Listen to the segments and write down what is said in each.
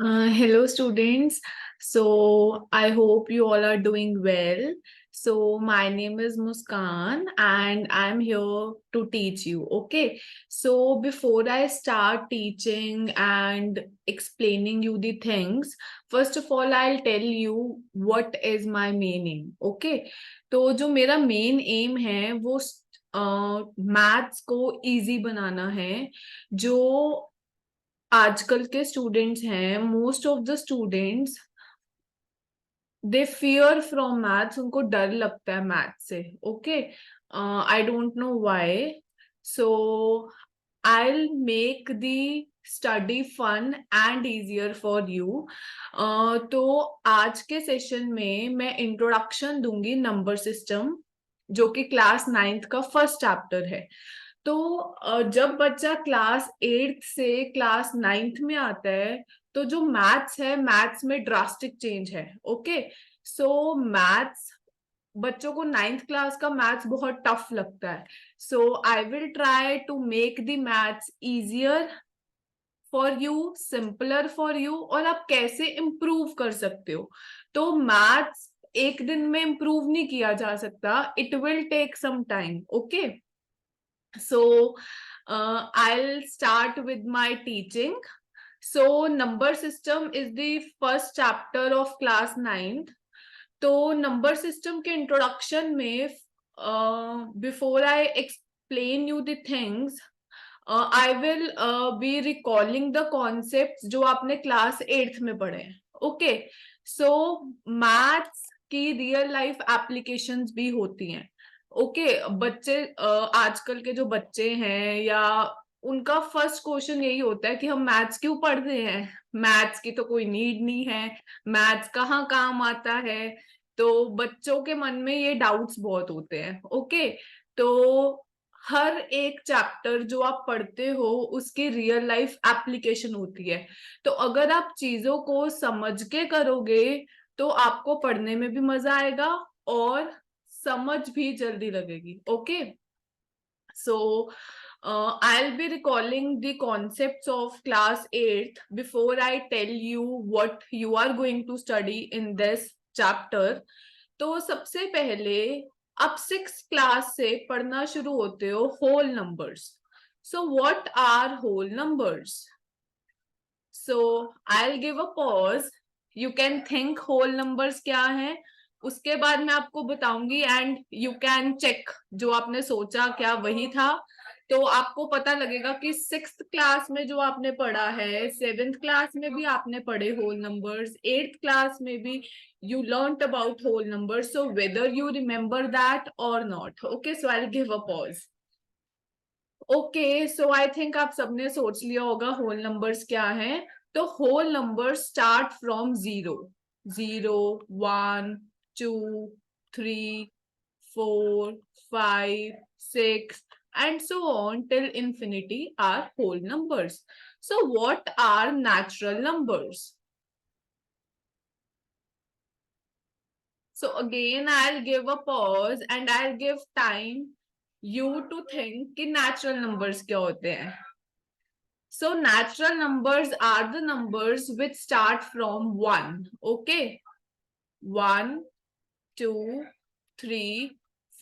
Hello, students. So, I hope you all are doing well. So, my name is Muskan and I'm here to teach you. Okay. So, before I start teaching and explaining you the things, first of all, I'll tell you what is my main aim. Okay. तो जो मेरा main M है वो maths को easy बनाना है. जो आजकल के स्टूडेंट्स हैं, most of the students they fear from maths. उनको डर लगता है मैथ्स से. Okay, I don't know why. So I will make the study fun and easier for you. तो आज के सेशन में मैं इंट्रोडक्शन दूंगी नंबर सिस्टम, जो कि क्लास 9th का फर्स्ट चैप्टर है. तो जब बच्चा क्लास 8th से क्लास 9th में आता है, तो जो मैथ्स है, मैथ्स में ड्रास्टिक चेंज है. ओके, सो मैथ्स बच्चों को 9th क्लास का मैथ्स बहुत टफ लगता है. So I will try to make the maths easier for you, simpler for you, और आप कैसे इम्प्रूव कर सकते हो. तो मैथ्स एक दिन में इम्प्रूव नहीं किया जा सकता. It will take some time. Okay, so I'll start with my teaching. So number system is the first chapter of class 9th. तो नंबर सिस्टम के इंट्रोडक्शन में before I explain you the things, I will B recalling the concepts जो आपने class 8th में पढ़े हैं. Okay, सो maths की real life applications भी होती हैं. ओके, बच्चे आजकल के जो बच्चे हैं, या उनका फर्स्ट क्वेश्चन यही होता है कि हम मैथ्स क्यों पढ़ रहे हैं, मैथ्स की तो कोई नीड नहीं है, मैथ्स कहाँ काम आता है. तो बच्चों के मन में ये डाउट्स बहुत होते हैं. ओके, तो हर एक चैप्टर जो आप पढ़ते हो उसकी रियल लाइफ एप्लीकेशन होती है. तो अगर आप चीजों को समझ के करोगे तो आपको पढ़ने में भी मजा आएगा और समझ भी जल्दी लगेगी. Okay, so I'll be recalling the concepts of class 8th before I tell you what you are going to study in this chapter. तो सबसे पहले आप 6th क्लास से पढ़ना शुरू होते हो whole numbers. So what are whole numbers? So I'll give a pause. You can think whole numbers क्या है, उसके बाद मैं आपको बताऊंगी एंड यू कैन चेक जो आपने सोचा क्या वही था. तो आपको पता लगेगा कि 6th क्लास में जो आपने पढ़ा है, 7th क्लास में भी आपने पढ़े होल नंबर्स, 8th क्लास में भी you learnt about whole numbers. So whether you remember that or not. Okay, so I'll give a pause. Okay, so I think आप सबने सोच लिया होगा होल नंबर्स क्या हैं. तो whole numbers start from 0. 0, 1, 2, 3, 4, 5, 6 and so on till infinity are whole numbers. So what are natural numbers? So again I'll give a pause and I'll give time you to think कि natural numbers क्या होते हैं. So natural numbers are the numbers which start from 1. Okay, 1, 2, 3,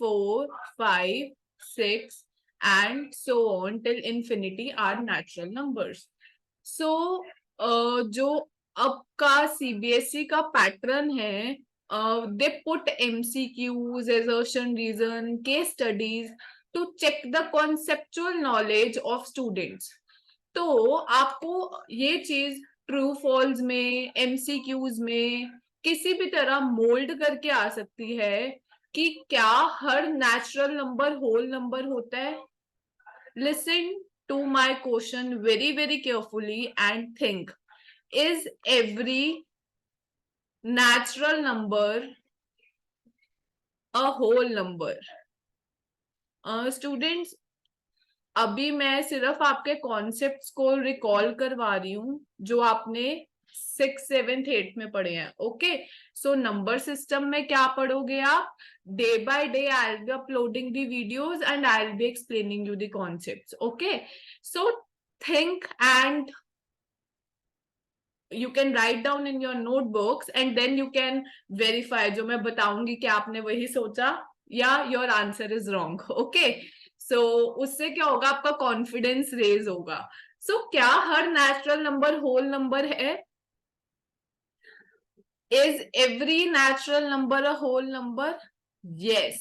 4, 5, 6 and so on till infinity are natural numbers. So जो अब का CBSE का pattern है, they put MCQs, assertion reason, case studies to check the conceptual knowledge of students. तो आपको ये चीज true false में, एमसीक्यूज में किसी भी तरह मोल्ड करके आ सकती है कि क्या हर नेचुरल नंबर होल नंबर होता है. Listen to my question very very carefully and think, is every natural number a whole number? Students, अभी मैं सिर्फ आपके कॉन्सेप्ट्स को रिकॉल करवा रही हूँ जो आपने 6th 7th 8th में पढ़े हैं. ओके, सो नंबर सिस्टम में क्या पढ़ोगे आप? Day by day I will be uploading the videos and I will be explaining you the concepts. Okay, so think and you can write down in your notebooks and then you can verify जो मैं बताऊंगी कि आपने वही सोचा या your answer is wrong. Okay, so उससे क्या होगा, आपका कॉन्फिडेंस रेज होगा. So क्या हर नेचुरल नंबर होल नंबर है? Is every natural number a whole number? Yes.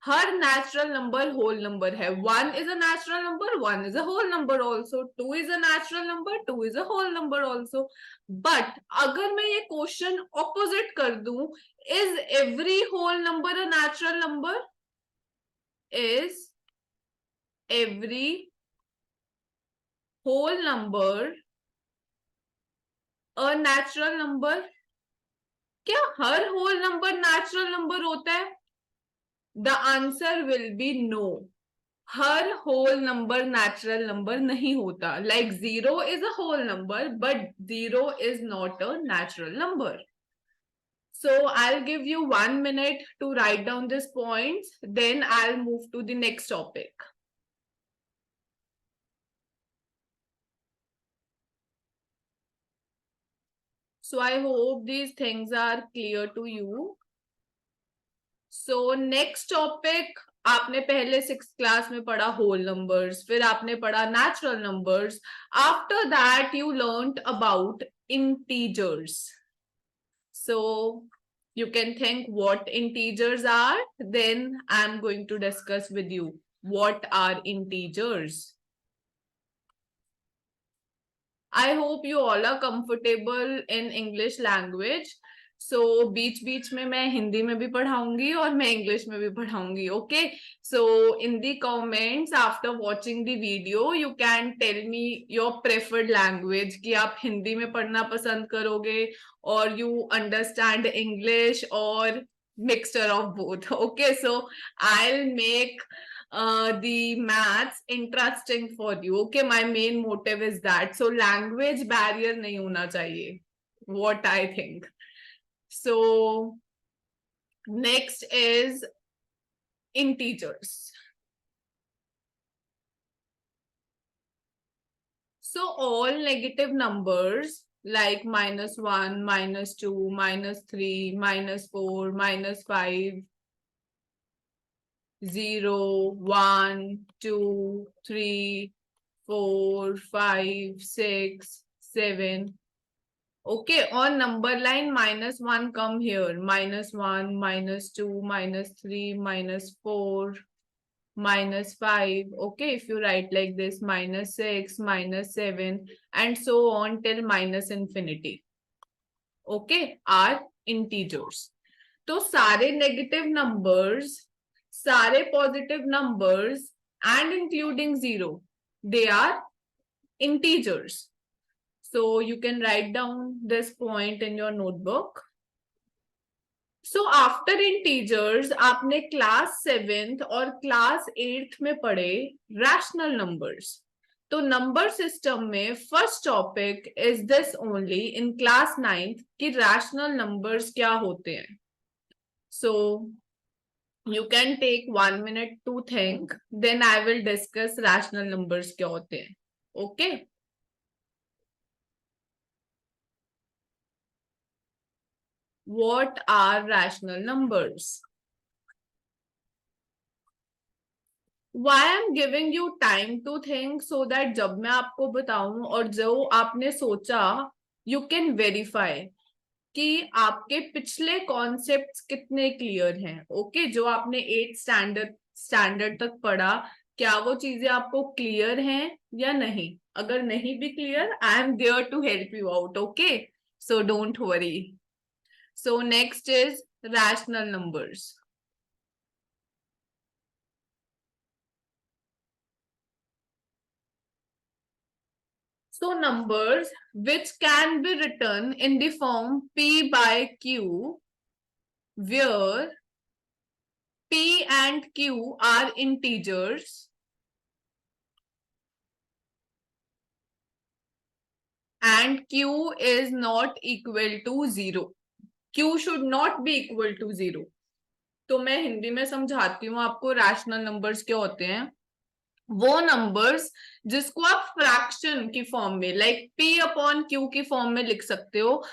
हर नेचुरल नंबर होल नंबर है. 1 is a natural number, 1 is a whole number also. 2 is a natural number, 2 is a whole number also. But अगर मैं ये question opposite कर दूं, is every whole number a natural number? Is every whole number a natural number? क्या हर whole number natural number होता है? The answer will be no. हर होल नंबर नेचुरल नंबर नहीं होता. Like 0 is a whole number but 0 is not a natural number. So I'll give you 1 minute to write down these points, then I'll move to the next topic. So I hope these things are clear to you. So next topic, आपने पहले 6th class में पढ़ा whole numbers, फिर आपने पढ़ा natural numbers. After that you learned about integers. So you can think what integers are, then I'm going to discuss with you what are integers. I hope you all are comfortable in English language. So बीच बीच में मैं हिंदी में भी पढ़ाऊंगी और मैं English में भी पढ़ाऊंगी. Okay, so in the comments after watching the video you can tell me your preferred language, कि आप हिंदी में पढ़ना पसंद करोगे or you understand English or mixture of both. Okay, so I'll make the maths interesting for you. Okay, my main motive is that. So language barrier nahi hona chahiye, what I think. So next is integers. So all negative numbers like -1, -2, -3, -4, -5, 0, 1, 2, 3, 4, 5, 6, 7. Okay, on number line -1 come here. -1, -2, -3, -4, -5. Okay, if you write like this, -6, -7, and so on till -infinity. Okay, are integers. तो सारे negative numbers, सारे positive numbers, and including 0, they are integers. So you can write down this point in your notebook. So after integers, आपने class 7th और class 8th में पढ़े rational numbers. तो number system में first topic is this only in class 9th कि rational numbers क्या होते हैं. So you can take 1 minute to think, then I will discuss rational numbers क्या होते हैं. Okay. What are rational numbers? Why I'm giving you time to think, so that जब मैं आपको बताऊं और जो आपने सोचा, you can verify कि आपके पिछले कॉन्सेप्ट्स कितने क्लियर हैं. ओके, जो आपने 8th स्टैंडर्ड तक पढ़ा, क्या वो चीजें आपको क्लियर हैं या नहीं? अगर नहीं भी clear, I am there to help you out. Okay, so don't worry. So next is rational numbers. So numbers which can be written in the form P by Q, where P and Q are integers and Q is not equal to 0. Q should not be equal to 0. तो मैं हिंदी में समझाती हूँ आपको rational numbers क्या होते हैं. वो नंबर्स जिसको आप फ्रैक्शन की फॉर्म में लाइक p अपॉन q की फॉर्म में लिख सकते हो,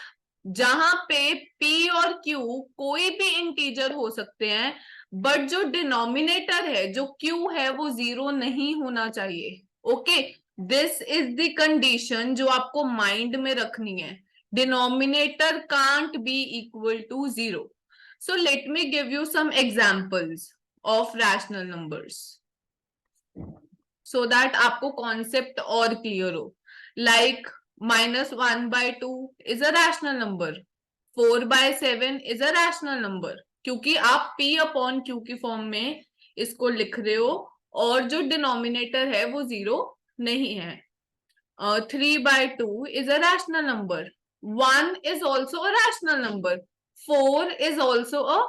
जहां पे p और q कोई भी इंटीजर हो सकते हैं, बट जो डिनोमिनेटर है, जो q है, वो 0 नहीं होना चाहिए। Okay, this is the condition जो आपको माइंड में रखनी है। Denominator can't be equal to 0। So let me give you some examples of rational numbers so that आपको कॉन्सेप्ट और क्लियर हो। Like -1/2 is a rational number, 4/7 is a rational number, क्योंकि आप p अपॉन q की form में इसको लिख रहे हो और जो डिनोमिनेटर है वो 0 नहीं है। 3/2 is a rational number. 1 is also a rational number. 4 is also a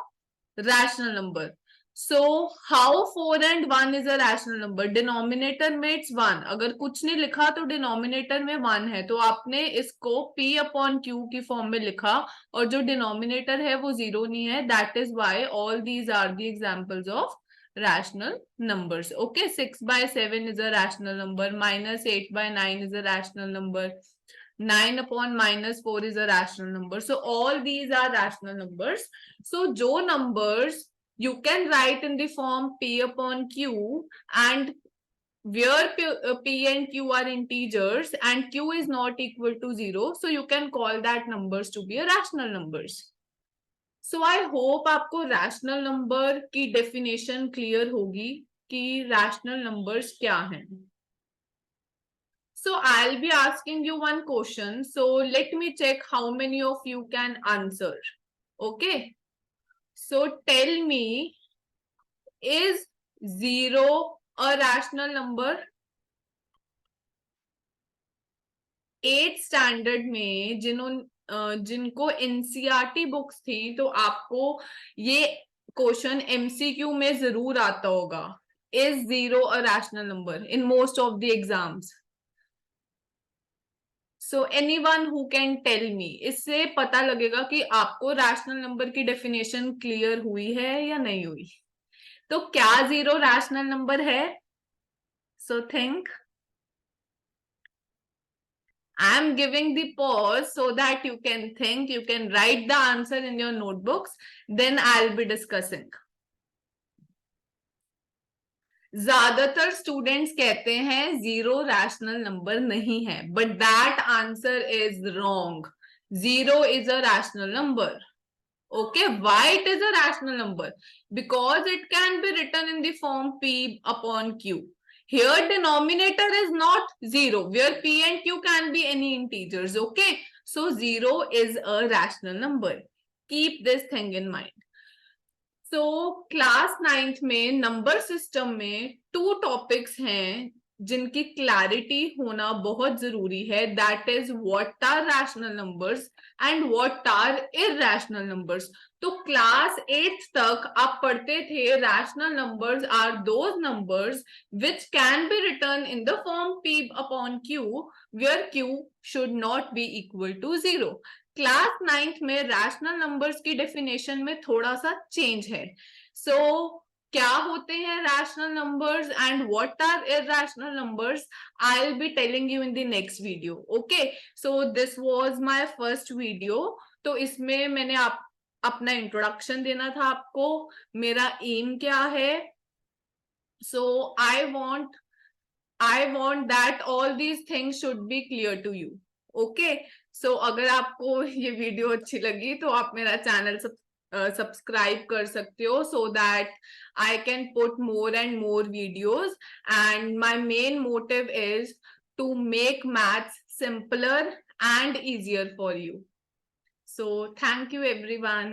rational number. So how 4 and 1 is a rational number? Denominator में it's 1. अगर कुछ नहीं लिखा तो denominator में 1 है, तो आपने इसको p upon q की फॉर्म में लिखा और जो denominator है वो 0 नहीं है. That is why all these are the examples of rational numbers. Okay, 6/7 is a rational number, -8/9 is a rational number, 9 upon -4 is a rational number. So all these are rational numbers. So jo numbers you can write in the form p upon q, and where p and q are integers and q is not equal to 0, so you can call that numbers to be a rational numbers. So I hope आपको rational number की definition clear होगी कि rational numbers क्या हैं। So I will be asking you one question, so let me check how many of you can answer. Okay, so tell me, is 0 a rational number? 8th standard में जिनको NCERT books थी, तो आपको ये question MCQ में जरूर आता होगा। Is 0 a rational number in most of the exams? So anyone who can tell me, इससे पता लगेगा कि आपको रैशनल नंबर की डेफिनेशन क्लियर हुई है या नहीं हुई। तो क्या 0 रैशनल नंबर है? So think. I am giving the pause so that you can think, you can write the answer in your notebooks, then I'll be discussing. ज्यादातर स्टूडेंट्स कहते हैं 0 रैशनल नंबर नहीं है, but that answer is wrong. 0 is a rational number. Okay, why it is a rational number? Because it can be written in the form p upon q. Here denominator is not 0, where p and q can be any integers. Okay, so 0 is a rational number. Keep this thing in mind. So class 9th में number system में 2 topics हैं जिनकी clarity होना बहुत जरूरी है। That is what are rational numbers and what are irrational numbers. तो class 8th तक आप पढ़ते थे rational numbers are those numbers which can be written in the form p upon q, where q should not be equal to 0। Class 9th में rational numbers की definition में थोड़ा सा चेंज है। सो क्या होते हैं rational numbers and what are irrational numbers, I will be telling you in the next video. Okay, so this was my first video. तो इसमें मैंने अपना इंट्रोडक्शन देना था आपको, मेरा एम क्या है। So I want that all these things should be clear to you. Okay, so अगर आपको ये वीडियो अच्छी लगी तो आप मेरा चैनल सब्सक्राइब कर सकते हो, so that I can put more and more videos, and my main motive is to make maths simpler and easier for you. So thank you everyone.